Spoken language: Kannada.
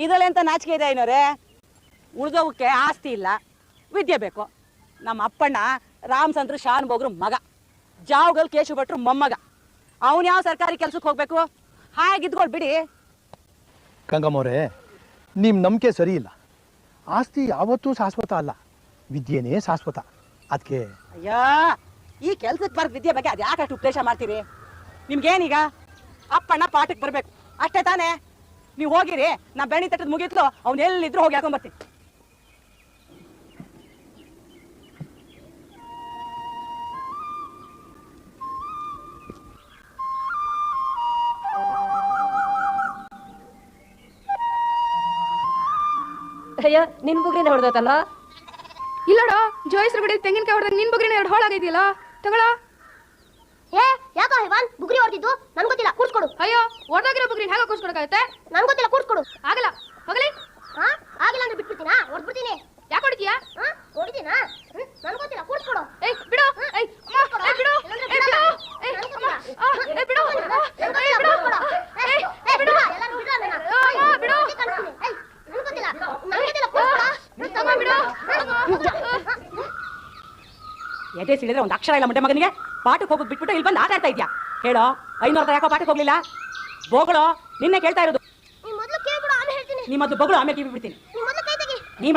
ಇದರಲ್ಲಿ ಎಂತ ನಾಚಿಕೆ ಇದೆ ಐನೋರೆ? ಉಳಿದೋಗಕ್ಕೆ ಆಸ್ತಿ ಇಲ್ಲ, ವಿದ್ಯೆ ಬೇಕು. ನಮ್ಮ ಅಪ್ಪಣ್ಣ ರಾಮಚಂದ್ರ ಶಾನ್ ಬೋಗ್ರು ಮಗ, ಜಾವ್ಗಲ್ ಕೇಶವ ಭಟ್ರು ಮೊಮ್ಮಗ. ಅವನು ಯಾವ ಸರ್ಕಾರಿ ಕೆಲ್ಸಕ್ಕೆ ಹೋಗ್ಬೇಕು? ಹಾಗಿದ್ಕೊಳ್ ಬಿಡಿ. ಗಂಗಮ್ಮವ್ರೆ, ನಿಮ್ಮ ನಂಬಿಕೆ ಸರಿ ಇಲ್ಲ. ಆಸ್ತಿ ಯಾವತ್ತೂ ಶಾಶ್ವತ ಅಲ್ಲ, ವಿದ್ಯೆನೇ ಶಾಶ್ವತ. ಅದಕ್ಕೆ ಅಯ್ಯೋ, ಈ ಕೆಲ್ಸಕ್ಕೆ ಬರ್ ವಿದ್ಯೆ ಬಗ್ಗೆ ಅದು ಯಾಕಷ್ಟು ಉಪದೇಶ ಮಾಡ್ತೀರಿ? ನಿಮ್ಗೇನೀಗ ಅಪ್ಪಣ್ಣ ಪಾಠಕ್ಕೆ ಬರ್ಬೇಕು ಅಷ್ಟೇ ತಾನೇ? ನೀವು ಹೋಗಿರಿ, ನಾ ಬೆಣ್ಣೆ ತಟ್ಟದ್ ಮುಗಿತ್ಲು ಅವ್ನು ಎಲ್ಲಿದ್ರು ಹೋಗಿ ಹಾಕೊಂಡ್ಬರ್ತೀನಿ. ಅಯ್ಯ, ನಿನ್ ಬುಗ್ರಿನ ಹೊಡೆದತ್ತಲ್ಲ? ಇಲ್ಲಡ, ಜೋಯಿಸ್ರ ಬಿಡಿ ತೆಂಗಿನಕಾಯಿ ಹೊಡೆದಾಗ ನಿನ್ ಬುಗ್ರಿನ 2 ಹೋಳಾಗೈತಿಯಲ್ಲ, ತಗೊಳ. ಏ ಯಾಕೋ ಇವಾನ್ ಬುಗ್ರಿ ಹೊಡೆದಿದ್ದು? ನನ್ ಗೊತ್ತಿಲ್ಲ, ಕೂರ್ಸ್ಕೊಡು. ಅಯ್ಯೋ, ಹೊಡೆದಾಗಿರೋ ಬುಗ್ರಿನ ಹೇಗ ಕೂರ್ಸ್ಕೊಡಕಾಗತ್ತೆ? ನನ್ ಗೊತ್ತಿಲ್ಲ, ಕೂರ್ಸ್ಕೊಡು. ಆಗಲ್ಲ, ಹೋಗಲಿ. ಹಾ, ಆಗಿಲ್ಲ ಅಂದ್ರೆ ಬಿಟ್ಬಿಡ್ತೀನಾ? ಹೊಡ್ಬಿಡ್ತೀನಿ. ಯಾಕೆ ಹೊಡಿತೀಯಾ? ಹೊಡಿತೀನಾ? ನನ್ ಗೊತ್ತಿಲ್ಲ, ಕೂರ್ಸ್ಕೊಡು. ಏಯ್ ಬಿಡು, ಏಯ್ ಅಮ್ಮ, ಏಯ್ ಬಿಡು, ಏಯ್ ಬಿಡು, ಏಯ್ ಅಮ್ಮ, ಏಯ್ ಬಿಡು, ಏಯ್ ಬಿಡು, ಏಯ್ ಬಿಡು, ಎಲ್ಲ ನೋಡಿದ್ರ ನನ್ನ. ಅಮ್ಮ ಬಿಡು. ಏಯ್ ನನ್ ಗೊತ್ತಿಲ್ಲ, ನನ್ ಗೊತ್ತಿಲ್ಲ, ಕೂರ್ಸ್ಕೊಡು. ತಮ್ಮ ಬಿಡು. ಎದೆ ಸಿಡಿದ್ರೆ ಒಂದು ಅಕ್ಷರ ಇಲ್ಲ ಮುಂಡೆ ಮಗನಿಗೆ. ಪಾಠಕ್ಕೆ ಹೋಗೋದು ಬಿಟ್ಬಿಟ್ಟು ಇಲ್ಲಿ ಬಂದು ಆಟ ಆಡ್ತಾ ಇದ್ಯಾ? ಹೇಳೋ, 500 ಯಾಕೋ ಪಾಠಕ್ಕೆ ಹೋಗ್ಲಿಲ್ಲ? ಬೋಗಳು ನಿನ್ನೆ ಕೇಳ್ತಾ ಇರೋದು. ನೀ ಮೊದಲು ಕೇಳ್ಬಿಡು, ಆಮೇಲೆ ಹೇಳ್ತೀನಿ. ನಿಮ್ಮ ಮೊದಲು ಬೊಗಳು, ಆಮೇಲೆ ಕಿವಿ ಬಿಡ್ತೀನಿ.